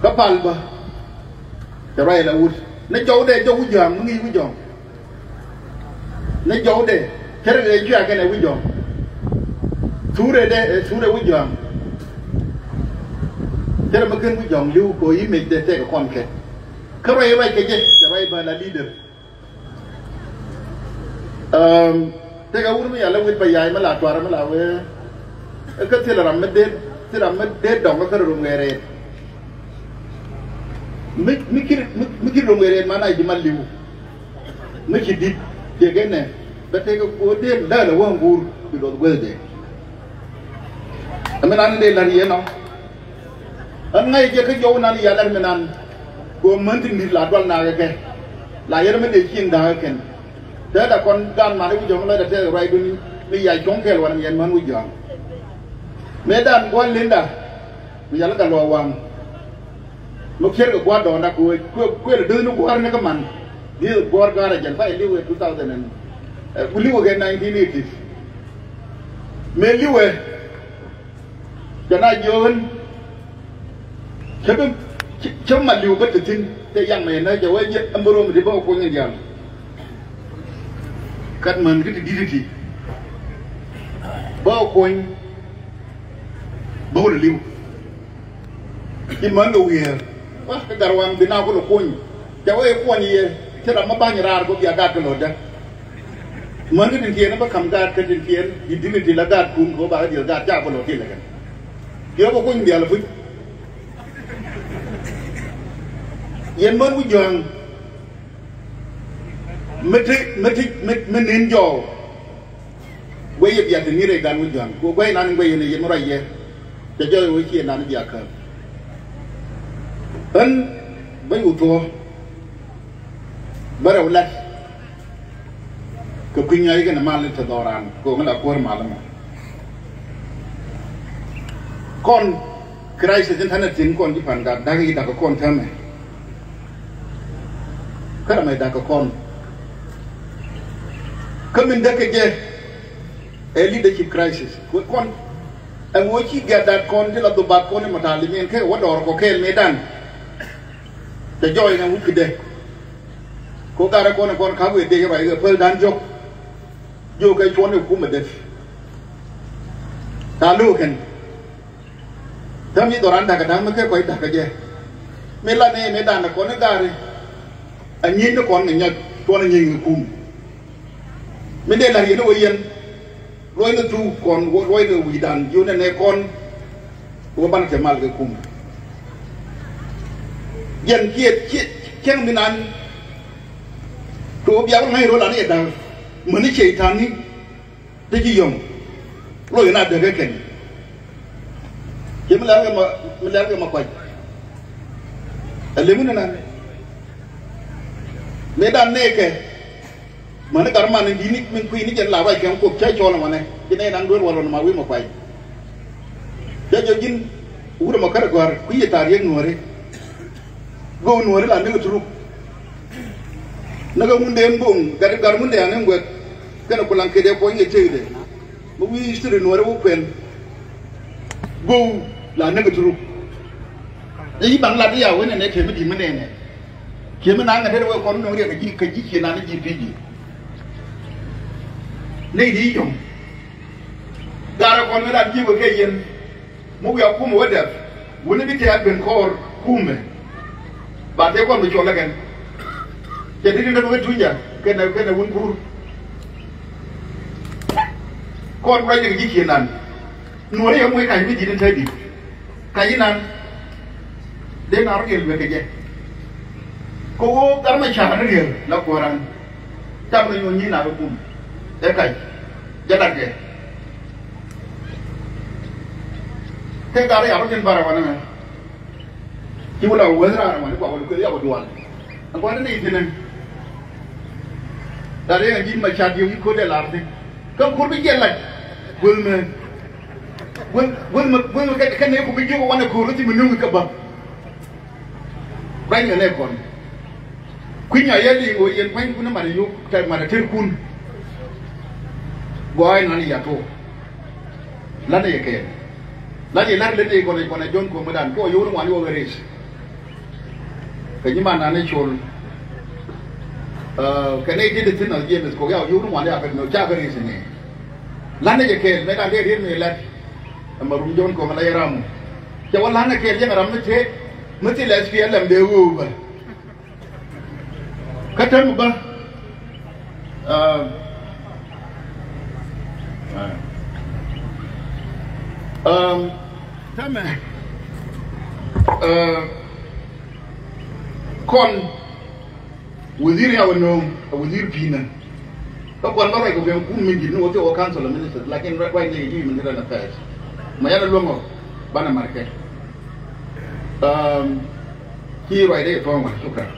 kapal baจะไรละวุฒิในโจเดโจวิจารมึงอีวิจารในโจเดแค่เรื่องเชื่อแค่ไหนวิจารสูเรเดสูเรวิจารแค่เรามาขึ้นวิจารลิวโกยมิดเดเตกับคนแค่เขาไรไรแค่จะไรบ้านละลีเดอร์แต่ก็วุฒิไม่อยากเล่าวิทย์ไปใหญ่มาหลาดตัวมาหลาเว้ยก็ที่เราไม่เด็ดดอกก็คือโรงเรียนไม่คิดโรงเรียนมาไหนจะมาลิวไม่คิดดิเจ๊กันเนี่ยแต่เธอก็พูดเด่นได้หรือว่าบูร์คือโดนเวลเดย์แต่ไม่นานเดินลารีเนาะอันไงเจ๊ก็โยนนาฬิกาแล้วไม่นานกูมันถึงมีหลาดวันนาแกหลายอย่างไม่ได้ชินด่ากันแต่ถ้าคนการมาได้วิจารณ์เลยแต่เธอไรดูนี่ใหญ่ชงแค่วันนี้มันวิจารณ์เมื่อด้านวันลินดาวิจารณ์กันรอวังลูกเชื่อกับว่าดอนนะกูเดินลูกว่านี่ก็มันนี่บัวการะจันทร์ไปลิว2000นั้นกูลิวกัน1980เมื่อลิวจะน่าโยนฉันมาลิวก็จะทิ้งแต่ยังไม่นะจะว่าอันบรมที่บอกคนอย่างเดียวกันมันก็จะดีทีบอกคนบอกลิวที่มันดูเหี้ยwah kegarwan bina ko koñ jawe koñ ye ci da ma bañ rar ko ya gat lo da man ko tin ba xam gat ka tin di dimiti la gat kun ko ba di gat ja ko lo tin la kan yo ko koñ bi ala fu yen man wu jong menin jo we ye ya ni re gan wu jong ko we nan we ye ye mo ra yeจะเจอวิธีนั้นอยากครับอันไม่อุตัวบาร์เอาละก็คุยง่ายกันมาเลยจะดอรันก็ไม่ละกลัวมาแล้วมั้งก่อนใครเสร็จท่านจะทิ้งก่อนที่ผ่านการได้กี่ดักก่อนทำไมก็ทำไมดักก่อนก็มันดักเจleadership crisisก่อนไอ้วัวขี้เกียจดักก่อนที่เราตัวบักก่อนนี่มาทานลิเมียนแค่วัดดอกก็แค่ไม่ดันแต่ย่อยนะวุ้นเด็กโคการะคนคนข้าวเวทีไปเพื่อดันจบโยกไอ้ชวนไอ้คุ้มมาเด็ดตาลูกกันถ้ามีตัวรันดักกันไม่แค่ไปดักกันเจไม่ละเนี่ยไม่ดันนะคนนั้นได้อันนี้นะคนอย่างเงี้ยตัวนั้นยิงคุ้มไม่ได้ละเอียดนะว่าเย็นร้อยนึกดูก่อนร้อยนึกวิดันอยู่ในคนว่าบ้านจะมาเลยคุ้มยันเกียรเช่นมินันตัวเบียร์ให้รู้ละนี่ดังเหมือนนี่เฉยทานนี่ได้ยี่ยมรู้อยู่น่าเดือดแก่เห็นมันแล้วก็มาไปแต่เรื่องนั้นเมื่อด้านนี้แกเหมือนการมันนี่นี่มันคุยนี่จะหลาไปแข่งกบใช้ชอลมาเนี่ยที่นี่นั่งด้วยวันมาวิ่งมาไปจะยินอุดมการกว่าคุยตาเรียงหน่วยgo nuori la nega turu naga munde mbung gar munde ane ngwe kana kulang kede ko nge chede mo wi istri nuori wo pen go la nega turu yi bang la dia wene ne kemi di mene ne kemi na nga de wo ko no ri ka ji ke na ni ji piji ne di yom gara ko na ji wo ke yen mo ya ku mo wada woni bi te ben kor kume ba te ko mi chola gen je di nda ko tuja kena wun pur kon ra ji ji kenan no re mo kai bi ji den tadi kai nan de na ro el be ke je ko gar ma cha na re la ko ran tam no ni na ro kum e kai ja da ke te gar ya ro gen bara wana meที่เราเวลาเราเนี่ยบอกว่าเราเคยเรียกว่าดวนอันก่อนนั้นอีกทีนึงแต่เรื่องยิ้มมาชาติยิ้มคนได้หลายทีก็คนไม่เกี่ยงเลยเวิร์มแค่นี้ผมไปยุ่งกับวันนั้นคนที่มันนุ่งกับบ้าไรเงี้ยเลยก่อนคุณใหญ่ยังดีกว่ายังไม่คุณน้ำมันยุ่งแต่มาแต่เท่าคุณก้อยนั่นนี่อย่าโทษแล้วนี่แกแล้วยังนั่งเล่นเองคนในจนคนมาดันก็อายุทั้งวันอยู่เวริส cái như mà này chôn cái này thì tin là gì mình có cái yêu nó mà này phải nói cha cái gì này lần này cái mấy đàn đi mình là mà rung john có mà lại ram choวันlần này cái gì mà ram nó thế mới thì lesbian làm đều rồi cái thằng mà thằng mà con wazir ya wannan wazir fina ka kwan ba ko ben kum min gidno wote o council minister lakin right ne yi min na affairs ma yana longo bana marke ki right de to ma shukran